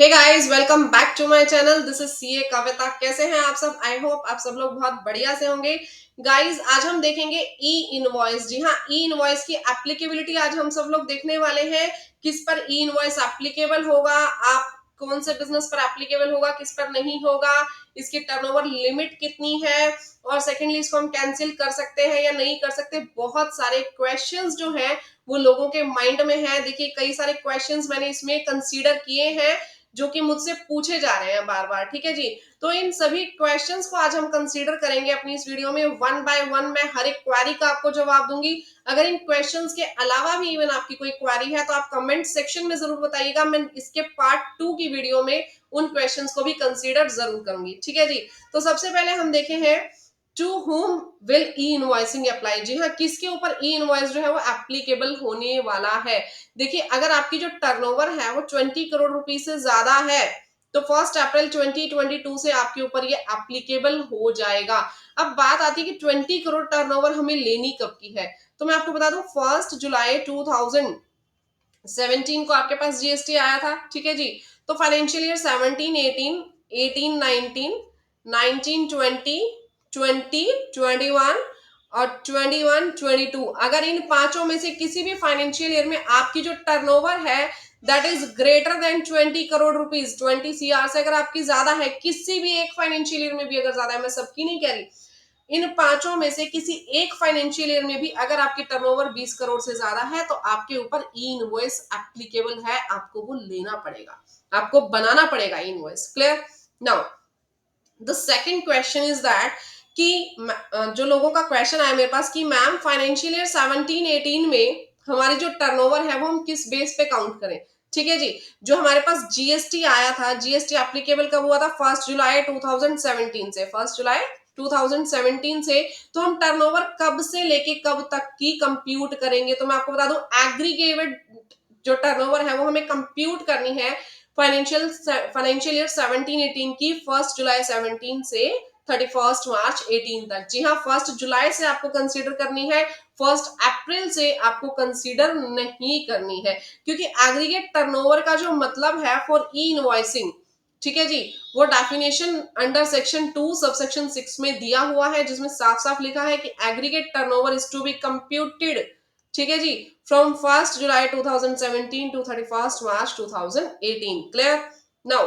Hey guys, welcome back to my channel. This is CA Kavita. कैसे हैं आप सब? आई होप आप सब लोग बहुत बढ़िया से होंगे। गाइस, आज हम देखेंगे ई इनवॉइस। जी हाँ, ई इनवॉइस की एप्लीकेबिलिटी आज हम सब लोग देखने वाले हैं। किस पर ई इनवॉइस एप्लीकेबल होगा, आप कौन से बिजनेस पर एप्लीकेबल होगा, किस पर नहीं होगा, इसकी टर्नओवर लिमिट कितनी है, और सेकेंडली इसको हम कैंसिल कर सकते हैं या नहीं कर सकते। बहुत सारे क्वेश्चंस जो हैं वो लोगों के माइंड में है। देखिए, कई सारे क्वेश्चंस मैंने इसमें कंसीडर किए हैं जो कि मुझसे पूछे जा रहे हैं बार बार। ठीक है जी, तो इन सभी क्वेश्चंस को आज हम कंसीडर करेंगे अपनी इस वीडियो में। वन बाय वन मैं हर एक क्वेरी का आपको जवाब दूंगी। अगर इन क्वेश्चंस के अलावा भी इवन आपकी कोई क्वेरी है तो आप कमेंट सेक्शन में जरूर बताइएगा। मैं इसके पार्ट 2 की वीडियो में उन क्वेश्चंस को भी कंसीडर जरूर करूंगी। ठीक है जी, तो सबसे पहले हम देखे हैं to whom will e invoicing apply. जी हाँ, किसके ऊपर ई इनवॉइस जो है वो एप्लीकेबल होने वाला है। देखिए, अगर आपकी जो टर्नओवर है वो 20 करोड़ रुपीस से ज्यादा है तो 1 अप्रैल 2022 से आपके ऊपर ये एप्लीकेबल हो जाएगा। अब बात आती है कि 20 करोड़ टर्नओवर हमें लेनी कब की है। तो मैं आपको बता दूं, 1 जुलाई 2017 को आपके पास जीएसटी आया था। ठीक है जी, तो फाइनेंशियल ईयर 17 18 18 19 19 20 20 21 और 21 22, अगर इन पांचों में से किसी भी फाइनेंशियल ईयर में आपकी जो टर्नओवर है that is greater than 20 crore rupees, 20 CR से अगर आपकी ज्यादा है, किसी भी एक फाइनेंशियल ईयर में भी अगर ज्यादा है, मैं सबकी नहीं कह रही, इन पांचों में से किसी एक फाइनेंशियल ईयर में भी अगर आपकी टर्नओवर 20 करोड़ से ज्यादा है तो आपके ऊपर ई इनवॉइस एप्लीकेबल है। आपको वो लेना पड़ेगा, आपको बनाना पड़ेगा ई invoice. Clear? Now the second question is that कि जो लोगों का क्वेश्चन आया मेरे पास कि मैम, फाइनेंशियल ईयर 17-18 में हमारी जो टर्नओवर है वो हम किस बेस पे काउंट करें। ठीक है जी, जो हमारे पास जीएसटी आया था, जीएसटी एप्लीकेबल कब हुआ था? 1 जुलाई 2017 से, 1 जुलाई 2017 से। तो हम टर्नओवर कब से लेके कब तक की कंप्यूट करेंगे? तो मैं आपको बता दूं, एग्रीगेटेड जो टर्नओवर है वो हमें कंप्यूट करनी है फाइनेंशियल ईयर 17-18 की 1 जुलाई 17 से 31 मार्च 18 तक। जी हाँ, 1 जुलाई से आपको कंसीडर करनी है, 1 अप्रैल से आपको कंसीडर नहीं करनी है, क्योंकि एग्रीगेट टर्नओवर का जो मतलब है फॉर ई इनवॉइसिंग, ठीक है जी, वो डेफिनेशन अंडर सेक्शन 2 सबसेक्शन 6 में दिया हुआ है, जिसमें साफ साफ लिखा है कि aggregate turnover is to be computed, ठीक है जी, from 1 July 2017 to 31 March 2018। Clear? Now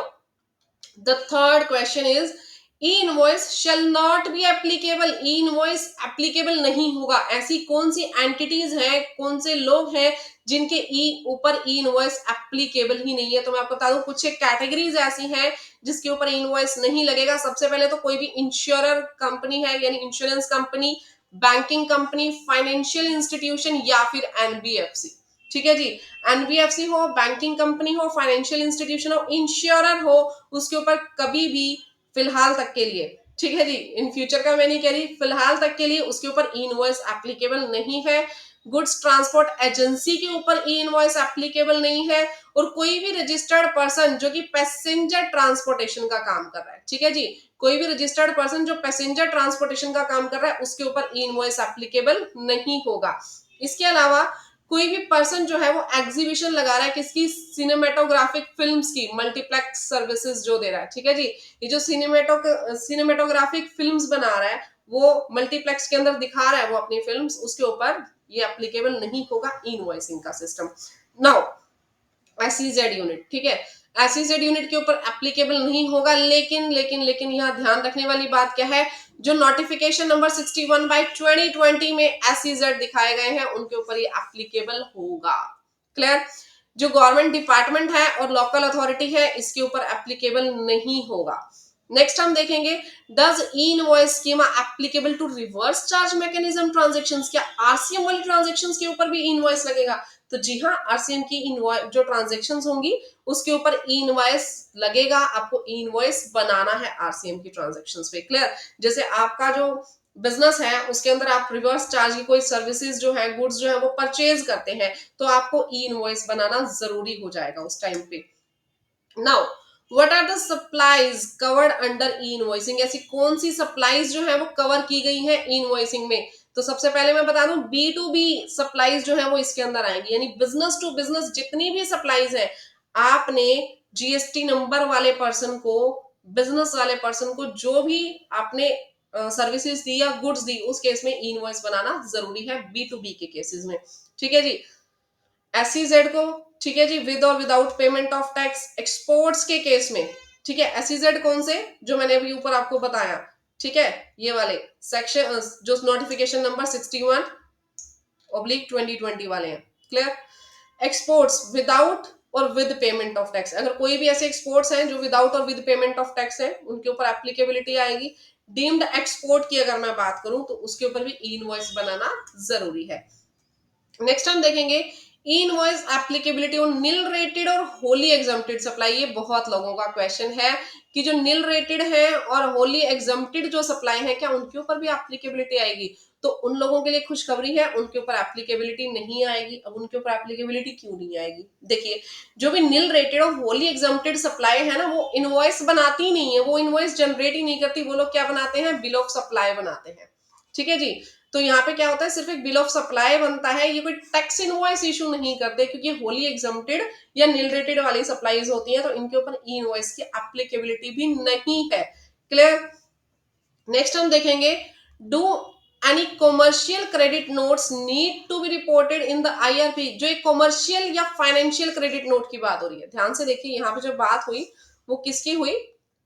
the third question is e invoice shall not be applicable. E invoice applicable नहीं होगा। ऐसी कौन सी एंटिटीज हैं, कौन से लोग हैं जिनके ई ऊपर ई इनवॉइस एप्लीकेबल ही नहीं है? तो मैं आपको बता दूं, कुछ एक कैटेगरीज ऐसी हैं जिसके ऊपर ई इनवॉइस नहीं लगेगा। सबसे पहले तो कोई भी इंश्योरर कंपनी है, यानी insurance company, banking company, financial institution या फिर एनबीएफसी। ठीक है जी, एनबीएफसी हो, बैंकिंग कंपनी हो, फाइनेंशियल इंस्टीट्यूशन हो, इंश्योरर हो, उसके ऊपर कभी भी फिलहाल तक के लिए, ठीक है जी, इन फ्यूचर का मैं नहीं कह रही, फिलहाल तक के लिए उसके ऊपर ई इनवॉइस एप्लीकेबल नहीं है। गुड्स ट्रांसपोर्ट एजेंसी के ऊपर ई इनवॉइस एप्लीकेबल नहीं है, और कोई भी रजिस्टर्ड पर्सन जो कि पैसेंजर ट्रांसपोर्टेशन का काम कर रहा है, ठीक है जी, कोई भी रजिस्टर्ड पर्सन जो पैसेंजर ट्रांसपोर्टेशन का काम कर रहा है उसके ऊपर ई इनवॉइस एप्लीकेबल नहीं होगा। इसके अलावा कोई भी पर्सन जो है वो एग्जीबिशन लगा रहा है किसकी? सिनेमेटोग्राफिक फिल्म्स की, मल्टीप्लेक्स सर्विसेज जो दे रहा है, ठीक है जी, ये जो सिनेमेटोग्राफिक फिल्म्स बना रहा है, वो मल्टीप्लेक्स के अंदर दिखा रहा है वो अपनी फिल्म्स, उसके ऊपर ये एप्लीकेबल नहीं होगा ई इनवॉइसिंग का सिस्टम। नाउ एसईजेड यूनिट, ठीक है, एसईजेड यूनिट के ऊपर एप्लीकेबल नहीं होगा। लेकिन लेकिन लेकिन यहाँ ध्यान रखने वाली बात क्या है, जो नोटिफिकेशन नंबर 61/2020 में एसईजेड दिखाए गए हैं उनके ऊपर ये एप्लीकेबल होगा। क्लियर? जो गवर्नमेंट डिपार्टमेंट है और लोकल अथॉरिटी है इसके ऊपर एप्लीकेबल नहीं होगा। नेक्स्ट हम देखेंगे, does e invoice schema applicable to reverse charge mechanism transactions. क्या आरसीएम वाली ट्रांजैक्शंस के ऊपर भी ई इनवॉइस लगेगा? तो जी हाँ, आरसीएम की इनवॉइस जो ट्रांजैक्शंस होंगी उसके ऊपर ई इनवॉइस लगेगा। आपको ई इनवॉइस बनाना है आरसीएम की ट्रांजैक्शंस पे। क्लियर? जैसे आपका जो बिजनेस है उसके अंदर आप रिवर्स चार्ज की कोई सर्विसेज जो है, गुड्स जो है वो परचेज करते हैं, तो आपको ई इनवॉइस बनाना जरूरी हो जाएगा उस टाइम पे। Now what are the supplies covered under e invoicing. ऐसी कौन सी सप्लाईज जो है वो कवर की गई है ई इनवॉइसिंग में? तो सबसे पहले मैं बता दूं, बी टू बी सप्लाईज जो है वो इसके अंदर आएंगी, यानी बिजनेस टू बिजनेस जितनी भी सप्लाईज है आपने जीएसटी नंबर वाले पर्सन को, बिजनेस वाले पर्सन को जो भी आपने सर्विसेज दी या गुड्स दी, उस केस में इनवॉइस बनाना जरूरी है बी टू बी के केसेस में। ठीक है जी। एसईजेड को, ठीक है जी, विद और without payment of tax. Exports के केस में, ठीक है, एसईजेड कौन से, जो मैंने अभी ऊपर आपको बताया, ठीक है, ये वाले सेक्शन जो नोटिफिकेशन नंबर 61/2020 वाले हैं। क्लियर। एक्सपोर्ट्स विदाउट और विद पेमेंट ऑफ टैक्स, अगर कोई भी ऐसे एक्सपोर्ट्स हैं जो विदाउट और विद पेमेंट ऑफ टैक्स हैं, उनके ऊपर एप्लीकेबिलिटी आएगी। डीम्ड एक्सपोर्ट की अगर मैं बात करूं तो उसके ऊपर भी इनवॉइस बनाना जरूरी है। नेक्स्ट हम देखेंगे invoice applicability on nil rated और होली एग्जम्प्टेड सप्लाई। ये बहुत लोगों का क्वेश्चन है कि जो निल रेटेड है और होली एग्जम्प्टेड जो सप्लाई है, क्या उनके ऊपर भी एप्लीकेबिलिटी आएगी? तो उन लोगों के लिए खुशखबरी है, उनके ऊपर एप्लीकेबिलिटी नहीं आएगी। अब उनके ऊपर एप्लीकेबिलिटी क्यों नहीं आएगी? देखिए, जो भी निल रेटेड और होली एग्जम्प्टेड सप्लाई है ना, वो इनवॉइस बनाती नहीं है, वो इनवॉइस जनरेट ही नहीं करती। वो लोग क्या बनाते हैं? बिल ऑफ सप्लाई बनाते हैं। ठीक है जी। तो यहाँ पे क्या होता है, सिर्फ एक बिल ऑफ सप्लाई बनता है, ये कोई टैक्स इनवॉइस इशू नहीं करते, क्योंकि होली एग्जम्प्टेड या नील रेटेड वाली सप्लाईज होती हैं, तो इनके ऊपर ई इनवॉइस की एप्लीकेबिलिटी भी नहीं है। क्लियर। नेक्स्ट हम देखेंगे, do any commercial credit notes need to be reported in the IRP. जो एक कॉमर्शियल या फाइनेंशियल क्रेडिट नोट की बात हो रही है, ध्यान से देखिए, यहाँ पे जो बात हुई वो किसकी हुई,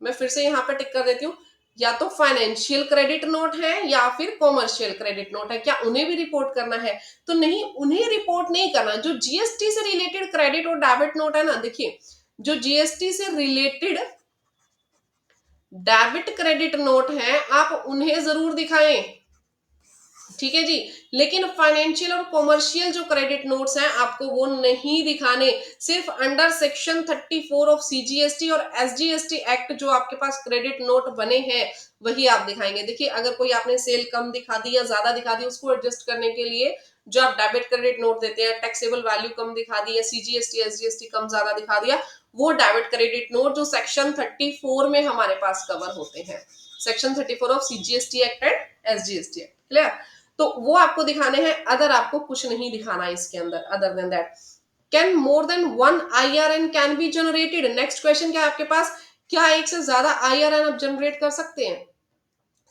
मैं फिर से यहाँ पे टिक कर देती हूँ। या तो फाइनेंशियल क्रेडिट नोट है या फिर कॉमर्शियल क्रेडिट नोट है, क्या उन्हें भी रिपोर्ट करना है? तो नहीं, उन्हें रिपोर्ट नहीं करना। जो जीएसटी से रिलेटेड क्रेडिट और डेबिट नोट है ना, देखिए, जो जीएसटी से रिलेटेड डेबिट क्रेडिट नोट है, आप उन्हें जरूर दिखाएं। ठीक है जी। लेकिन फाइनेंशियल और कॉमर्शियल जो क्रेडिट नोट्स हैं, आपको वो नहीं दिखाने। सिर्फ अंडर सेक्शन 34 ऑफ सीजीएसटी और एसजीएसटी एक्ट जो आपके पास क्रेडिट नोट बने हैं, वही आप दिखाएंगे। देखिए, अगर कोई आपने सेल कम दिखा दी या ज्यादा दिखा दी, उसको एडजस्ट करने के लिए जो आप डेबिट क्रेडिट नोट देते हैं, टैक्सेबल वैल्यू कम दिखा दी या सीजीएसटी एसजीएसटी कम ज्यादा दिखा दिया, वो डेबिट क्रेडिट नोट जो सेक्शन 34 में हमारे पास कवर होते हैं, section 34 of CGST act and SGST act. Clear. तो वो आपको दिखाने हैं, अदर आपको कुछ नहीं दिखाना है इसके अंदर। Other than that, can more than one IRN can be generated. Next question क्या है आपके पास, क्या एक से ज्यादा आईआरएन आप जनरेट कर सकते हैं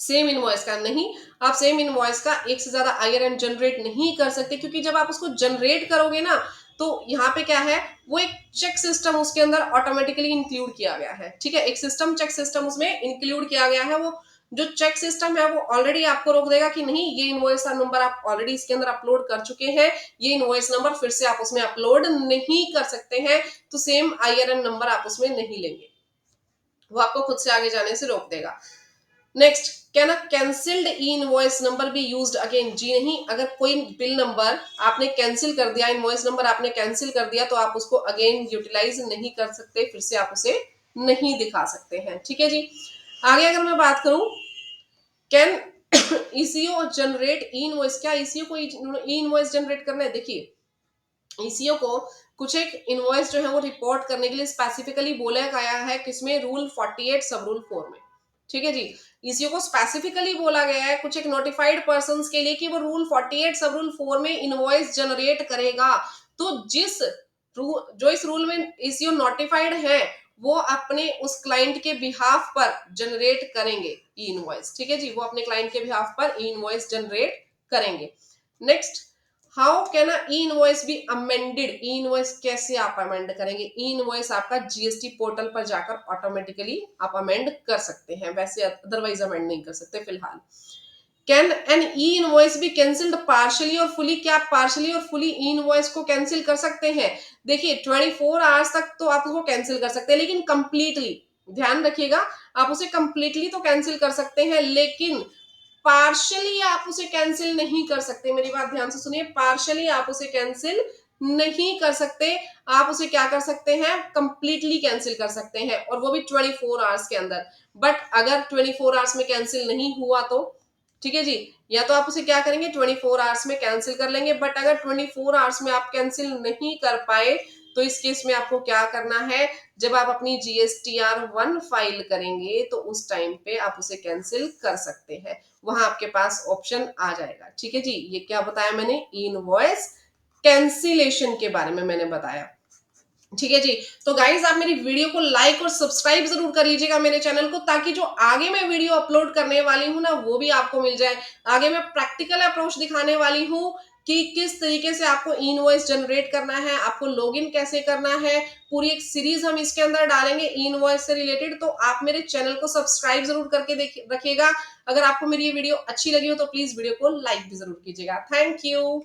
सेम इनवॉइस का? नहीं, आप सेम इनवॉइस का एक से ज्यादा आईआरएन जनरेट नहीं कर सकते, क्योंकि जब आप उसको जनरेट करोगे ना, तो यहाँ पे क्या है, वो एक चेक सिस्टम उसके अंदर ऑटोमेटिकली इंक्लूड किया गया है। ठीक है, एक सिस्टम, चेक सिस्टम उसमें इंक्लूड किया गया है। वो जो चेक सिस्टम है वो ऑलरेडी आपको रोक देगा कि नहीं, ये इनवॉइस नंबर आप ऑलरेडी इसके अंदर अपलोड कर चुके हैं, ये इनवॉइस नंबर फिर से आप उसमें अपलोड नहीं कर सकते हैं, तो सेम आईआरएन नंबर आप उसमें नहीं लेंगे, वो आपको खुद से आगे जाने से रोक देगा। Next, can a cancelled e invoice number be used again? जी नहीं, अगर कोई बिल नंबर आपने कैंसिल कर दिया, इनवॉइस नंबर आपने कैंसिल कर दिया, तो आप उसको अगेन यूटिलाइज नहीं कर सकते, फिर से आप उसे नहीं दिखा सकते हैं। ठीक है जी। आगे अगर मैं बात करूं, can eco generate E invoice? क्या ईसीओ को ई इनवॉइस जनरेट करना है? देखिए, ईसीओ को कुछ एक इनवॉइस जो है वो रिपोर्ट करने के लिए स्पेसिफिकली बोला गया है, किसमें? रूल 48 सब रूल 4 में। ठीक है जी। ईसीओ को स्पेसिफिकली बोला गया है कुछ एक नोटिफाइड पर्सन के लिए कि वो रूल 48 सब रूल 4 में इनवॉइस जनरेट करेगा। तो जो इस रूल में ईसीओ नोटिफाइड है, वो अपने उस क्लाइंट के बिहाफ पर जनरेट करेंगे ई इनवॉइस। ठीक है जी, वो अपने क्लाइंट के बिहाफ पर ई इनवॉइस जनरेट करेंगे। Next, how can E invoice be amended? E invoice कैसे आप अमेंड करेंगे? ई इनवॉइस आपका जीएसटी पोर्टल पर जाकर ऑटोमेटिकली आप अमेंड कर सकते हैं, वैसे अदरवाइज अमेंड नहीं कर सकते फिलहाल। Can an e invoice be cancelled partially और फुली? क्या आप पार्शली और फुली ई इनवॉइस को कैंसिल कर सकते हैं? देखिए, 24 आवर्स तक तो आप उसको कैंसिल कर सकते हैं, लेकिन कंप्लीटली ध्यान रखिएगा, आप उसे कंप्लीटली तो कैंसिल कर सकते हैं, लेकिन पार्शली आप उसे कैंसिल नहीं कर सकते। मेरी बात ध्यान से सुनिए, पार्शली आप उसे कैंसिल नहीं कर सकते। आप उसे क्या कर सकते हैं? कंप्लीटली कैंसिल कर सकते हैं, और वो भी 24 आवर्स के अंदर। बट अगर 24 आवर्स में कैंसिल नहीं हुआ तो, ठीक है जी, या तो आप उसे क्या करेंगे, 24 आवर्स में कैंसिल कर लेंगे। बट अगर 24 आवर्स में आप कैंसिल नहीं कर पाए, तो इस केस में आपको क्या करना है, जब आप अपनी GSTR-1 फाइल करेंगे, तो उस टाइम पे आप उसे कैंसिल कर सकते हैं, वहां आपके पास ऑप्शन आ जाएगा। ठीक है जी। ये क्या बताया मैंने? इनवॉइस कैंसिलेशन के बारे में मैंने बताया। ठीक है जी। तो गाइज आप मेरी वीडियो को लाइक और सब्सक्राइब जरूर कर लीजिएगा मेरे चैनल को, ताकि जो आगे मैं वीडियो अपलोड करने वाली हूँ ना वो भी आपको मिल जाए। आगे मैं प्रैक्टिकल अप्रोच दिखाने वाली हूँ कि किस तरीके से आपको इनवॉइस जनरेट करना है, आपको लॉगिन कैसे करना है, पूरी एक सीरीज हम इसके अंदर डालेंगे इनवॉइस से रिलेटेड। तो आप मेरे चैनल को सब्सक्राइब जरूर करके रखिएगा। अगर आपको मेरी ये वीडियो अच्छी लगी हो तो प्लीज वीडियो को लाइक भी जरूर कीजिएगा। Thank you.